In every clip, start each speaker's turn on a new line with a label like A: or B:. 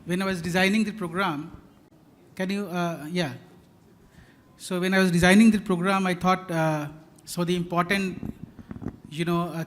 A: when I was designing the program, can you, yeah. So when I was designing the program, I thought, so the important,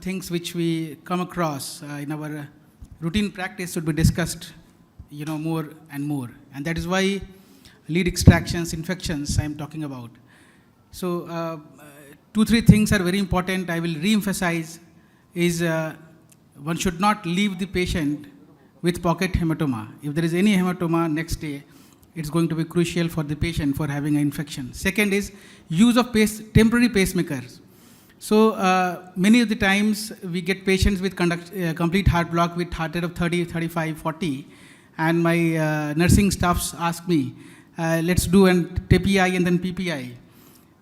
A: things which we come across in our routine practice should be discussed, more and more. And that is why lead extractions, infections I'm talking about. So 2-3 things are very important. I will re-emphasize is one should not leave the patient with pocket hematoma. If there is any hematoma next day, it's going to be crucial for the patient for having an infection. Second is use of temporary pacemakers. So many of the times we get patients with complete heart block with heart rate of 30, 35, 40, and my nursing staffs ask me, let's do an TPI and then PPI.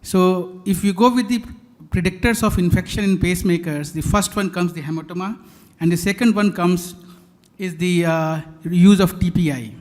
A: So if you go with the predictors of infection in pacemakers, the first one comes the hematoma, and the second one is the use of TPI.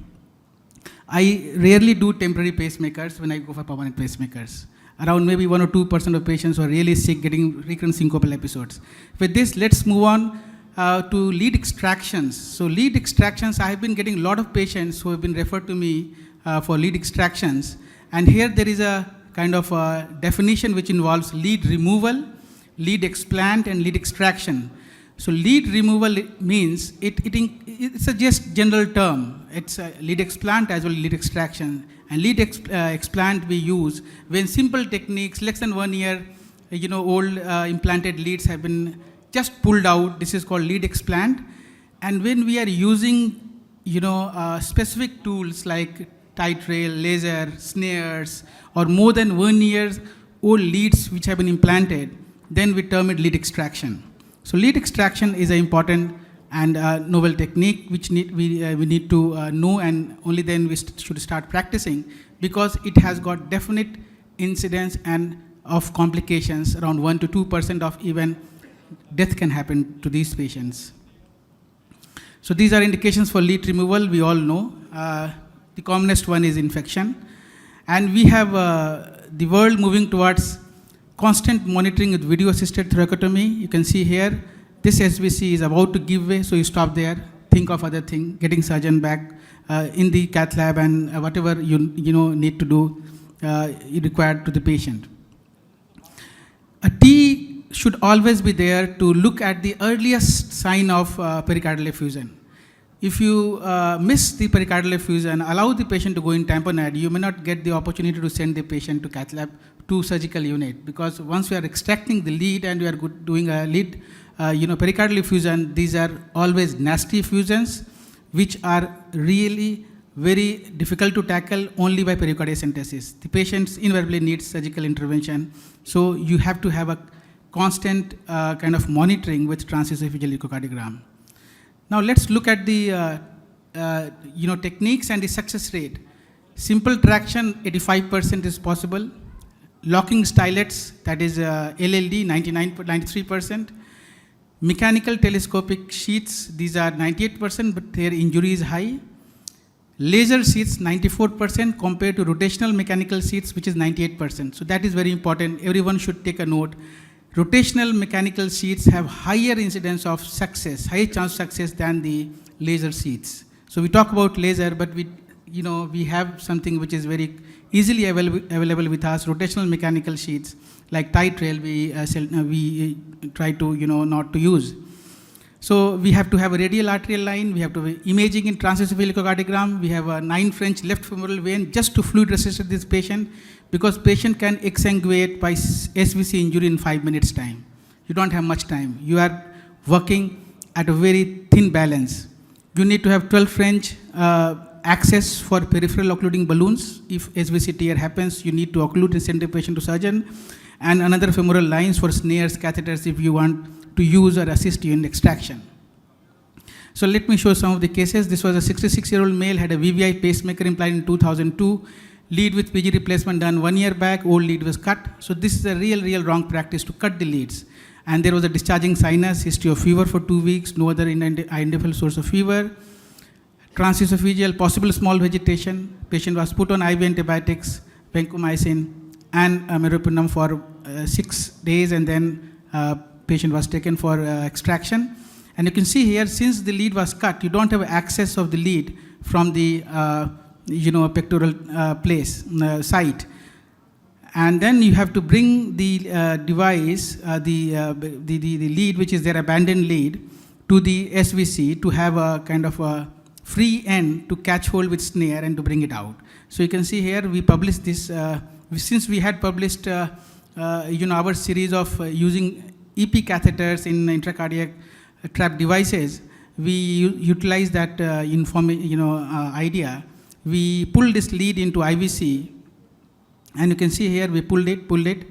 A: I rarely do temporary pacemakers when I go for permanent pacemakers. Around maybe 1 or 2% of patients who are really sick getting recurrent syncopal episodes. With this, let's move on to lead extractions. So lead extractions, I have been getting a lot of patients who have been referred to me for lead extractions. And here there is a kind of a definition which involves lead removal, lead explant, and lead extraction. So lead removal means it's a just general term. It's a lead explant as well as lead extraction. And lead explant we use when simple techniques, less than 1 year, old implanted leads have been just pulled out. This is called lead explant. And when we are using, specific tools like tight rail, laser, snares, or more than 1 year old leads which have been implanted, then we term it lead extraction. So lead extraction is an important and novel technique which we need to know, and only then we should start practicing, because it has got definite incidence and of complications. Around 1 to 2% of even death can happen to these patients. So these are indications for lead removal, we all know. The commonest one is infection. And we have the world moving towards constant monitoring with video-assisted thoracotomy. You can see here, this SVC is about to give way, so you stop there, think of other thing, getting surgeon back in the cath lab, and whatever you need to do required to the patient. A T should always be there to look at the earliest sign of pericardial effusion. If you miss the pericardial effusion, allow the patient to go in tamponade, you may not get the opportunity to send the patient to cath lab to surgical unit, because once we are extracting the lead and we are doing a lead, pericardial effusion, these are always nasty effusions which are really very difficult to tackle only by pericardiocentesis. The patients invariably need surgical intervention, so you have to have a constant kind of monitoring with transesophageal echocardiogram. Now let's look at the techniques and the success rate. Simple traction, 85% is possible. Locking stylets, that is LLD, 93%. Mechanical telescopic sheaths, these are 98%, but their injury is high. Laser sheaths, 94% compared to rotational mechanical sheaths, which is 98%. So that is very important. Everyone should take a note. Rotational mechanical sheaths have higher incidence of success, higher chance of success than the laser sheaths. So we talk about laser, but we have something which is very easily available with us, rotational mechanical sheaths, like tight rail we try to, not to use. So we have to have a radial arterial line, we have to be imaging in transesophageal echocardiogram, we have a 9 French left femoral vein just to fluid resist this patient, because patient can exsanguinate by SVC injury in 5 minutes time. You don't have much time. You are working at a very thin balance. You need to have 12 French access for peripheral occluding balloons. If SVC tear happens, you need to occlude and send the patient to surgeon, and another femoral lines for snares, catheters, if you want to use or assist you in extraction. So let me show some of the cases. This was a 66-year-old male, had a VVI pacemaker implanted in 2002, lead with PG replacement done 1 year back, old lead was cut. So this is a real wrong practice to cut the leads. And there was a discharging sinus, history of fever for 2 weeks, no other identifiable source of fever. Transesophageal, possible small vegetation. Patient was put on IV antibiotics, vancomycin, and meropenem for 6 days, and then patient was taken for extraction. And you can see here, since the lead was cut, you don't have access of the lead from the pectoral site. And then you have to bring the device, the lead, which is their abandoned lead, to the SVC to have a kind of a free end to catch hold with snare and to bring it out. So you can see here we published this, since we had published our series of using EP catheters in intracardiac trap devices, we utilized that idea. We pulled this lead into IVC, and you can see here we pulled it,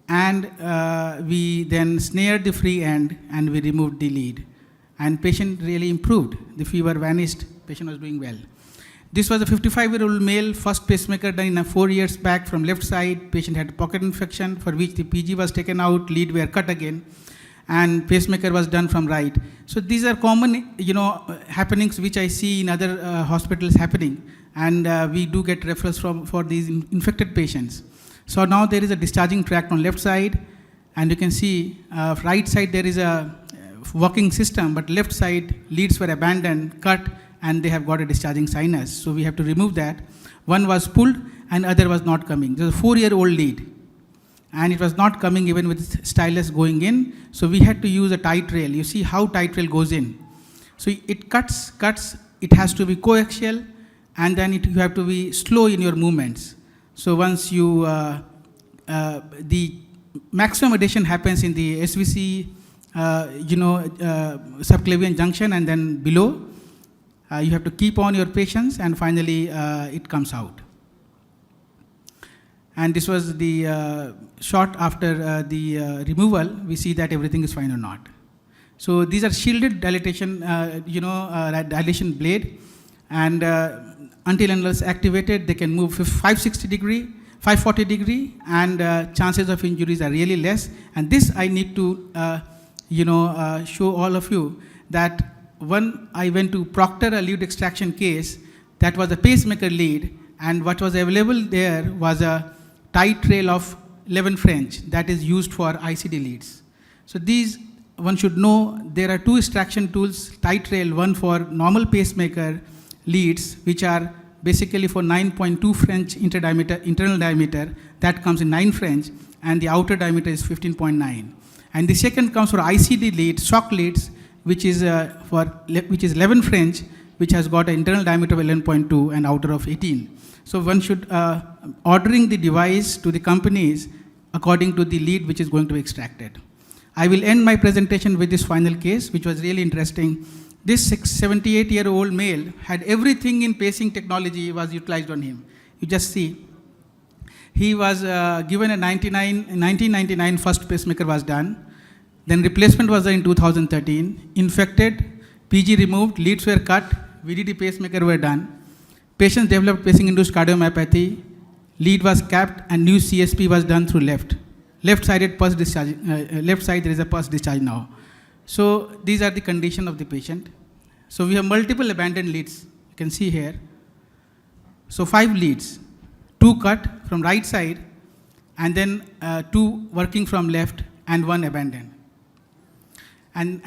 A: and we then snared the free end and we removed the lead. And patient really improved. The fever vanished, patient was doing well. This was a 55-year-old male, first pacemaker done in 4 years back from left side. Patient had pocket infection for which the PG was taken out, lead were cut again, and pacemaker was done from right. So these are common, happenings which I see in other hospitals happening, and we do get referrals for these infected patients. So now there is a discharging tract on left side, and you can see right side there is a working system, but left side leads were abandoned, cut, and they have got a discharging sinus. So we have to remove that. One was pulled and other was not coming. There was a 4-year-old lead, and it was not coming even with stylus going in. So we had to use a tight rail. You see how tight rail goes in. So it cuts, it has to be coaxial, and then you have to be slow in your movements. So once you, the maximum adhesion happens in the SVC, subclavian junction, and then below. You have to keep on your patience, and finally it comes out. And this was the shot after the removal. We see that everything is fine or not. So these are shielded dilatation, dilation blade, and until and unless activated, they can move 560 degree, 540 degree, and chances of injuries are really less. And this I need to show all of you that when I went to Proctor, a lead extraction case, that was a pacemaker lead, and what was available there was a tight rail of 11 French that is used for ICD leads. So these, one should know, there are two extraction tools, tight rail, one for normal pacemaker leads, which are basically for 9.2 French internal diameter, that comes in 9 French, and the outer diameter is 15.9. And the second comes for ICD leads, shock leads, which is 11 French, which has got an internal diameter of 11.2 and outer of 18. So one should ordering the device to the companies according to the lead which is going to be extracted. I will end my presentation with this final case, which was really interesting. This 78-year-old male had everything in pacing technology was utilized on him. You just see, he was given a 1999 first pacemaker was done. Then replacement was done in 2013. Infected, PG removed, leads were cut, VDD pacemaker were done. Patients developed pacing-induced cardiomyopathy, lead was capped, and new CSP was done through left. Left-sided pulse discharge, left side there is a pulse discharge now. So these are the condition of the patient. So we have multiple abandoned leads, you can see here. So 5 leads, 2 cut from right side, and then 2 working from left, and 1 abandoned. And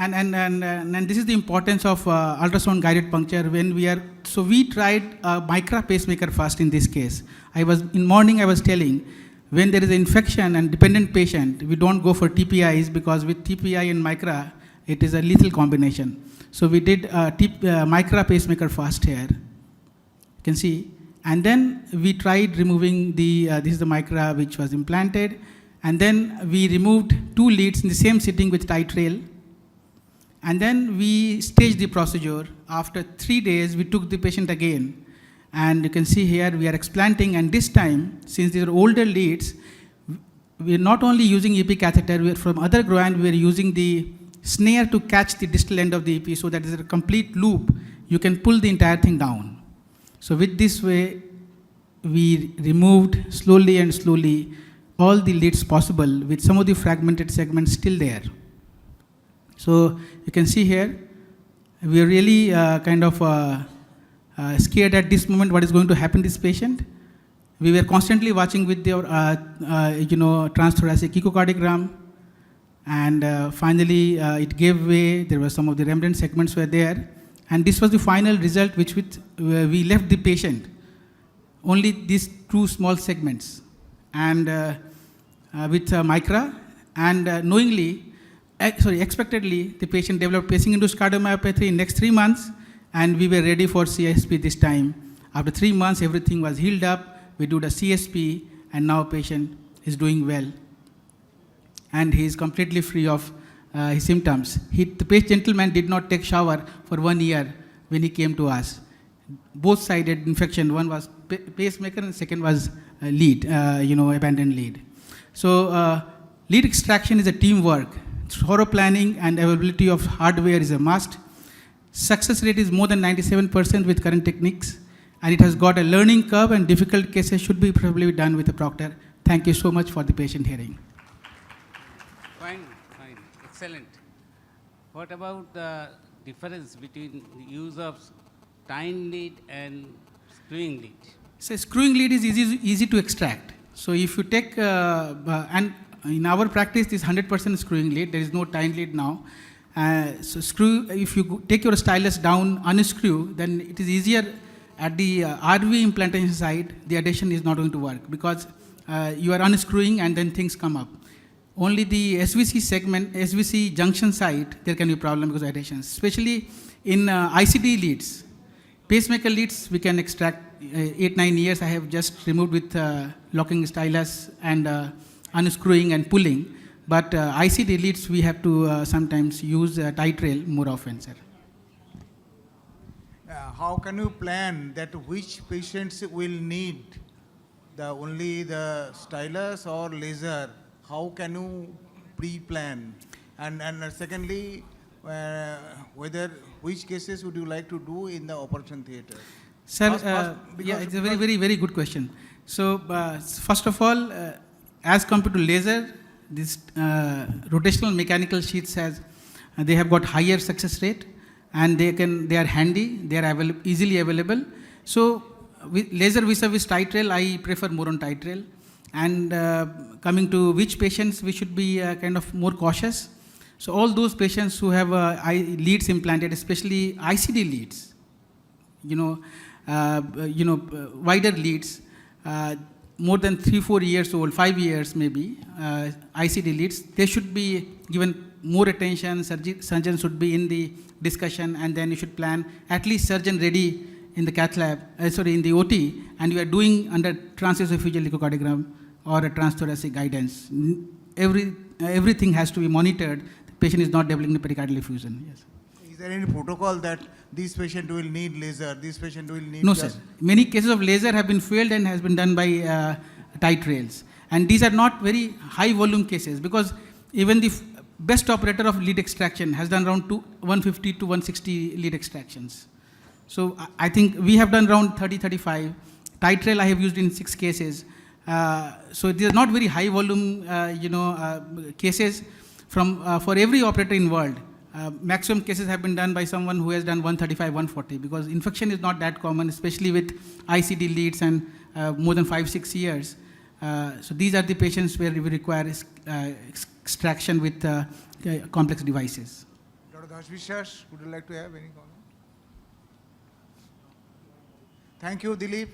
A: this is the importance of ultrasound guided puncture when we are, so we tried a micra pacemaker first in this case. In morning I was telling, when there is an infection and dependent patient, we don't go for TPIs because with TPI and micra, it is a lethal combination. So we did micra pacemaker first here, you can see. And then we tried removing this is the micra which was implanted. And then we removed 2 leads in the same sitting with tight rail. And then we staged the procedure. After 3 days, we took the patient again. And you can see here, we are explanting. And this time, since these are older leads, we are not only using EP catheter, we are from other groin, we are using the snare to catch the distal end of the EP so that there is a complete loop. You can pull the entire thing down. So with this way, we removed slowly and slowly all the leads possible with some of the fragmented segments still there. So you can see here, we are really scared at this moment what is going to happen to this patient. We were constantly watching with their transthoracic echocardiogram, and finally it gave way. There were some of the remnant segments were there, And this was the final result which we left the patient. Only these two small segments. And with MICRA, and expectedly, the patient developed pacing-induced cardiomyopathy in next 3 months, and we were ready for CSP this time. After 3 months, everything was healed up. We did a CSP, and now patient is doing well. And he is completely free of his symptoms. The gentleman did not take shower for 1 year when he came to us. Both-sided infection, one was pacemaker and second was lead, abandoned lead. So lead extraction is a teamwork. Thorough planning and availability of hardware is a must. Success rate is more than 97% with current techniques, and it has got a learning curve, and difficult cases should be probably done with a proctor. Thank you so much for the patient hearing.
B: Fine, excellent. What about the difference between the use of tying lead and screwing lead? So
A: screwing lead is easy to extract. So if you take, and in our practice, this 100% screwing lead. There is no tying lead now. If you take your stylus down, unscrew, then it is easier at the RV implantation side. The adhesion is not going to work because you are unscrewing and then things come up. Only the SVC segment, SVC junction side, there can be a problem because of adhesions, especially in ICD leads. Pacemaker leads, we can extract 8-9 years. I have just removed with locking stylus and unscrewing and pulling. But ICD leads, we have to sometimes use tight rail more often, sir.
C: How can you plan that which patients will need only the stylus or laser? How can you pre-plan? And secondly, which cases would you like to do in the operation theatre?
A: Sir, it's a very good question. So, first of all, as compared to laser, this rotational mechanical sheets they have got higher success rate, and they are handy, they are easily available. So, with laser vis-a-vis tight rail, I prefer more on tight rail. And coming to which patients we should be kind of more cautious. So all those patients who have leads implanted, especially ICD leads, wider leads, more than 3-4 years old, 5 years maybe, ICD leads, they should be given more attention. Surgeon should be in the discussion, and then you should plan at least surgeon ready in the cath lab, in the OT, and you are doing under transesophageal echocardiogram or a transthoracic guidance. Everything has to be monitored. The patient is not developing the pericardial effusion. Yes.
C: Is there any protocol that this patient will need laser, this patient will need...
A: No, sir. Many cases of laser have been failed and has been done by tight rails. And these are not very high volume cases, because even the best operator of lead extraction has done around 150 to 160 lead extractions. So I think we have done around 30-35. Tight rail I have used in 6 cases. So these are not very high volume, cases for every operator in world. Maximum cases have been done by someone who has done 135, 140, because infection is not that common, especially with ICD leads and more than 5-6 years. So these are the patients where we require extraction with complex devices.
C: Dr. Dashvishas, would you like to have any comment? Thank you, Dilip.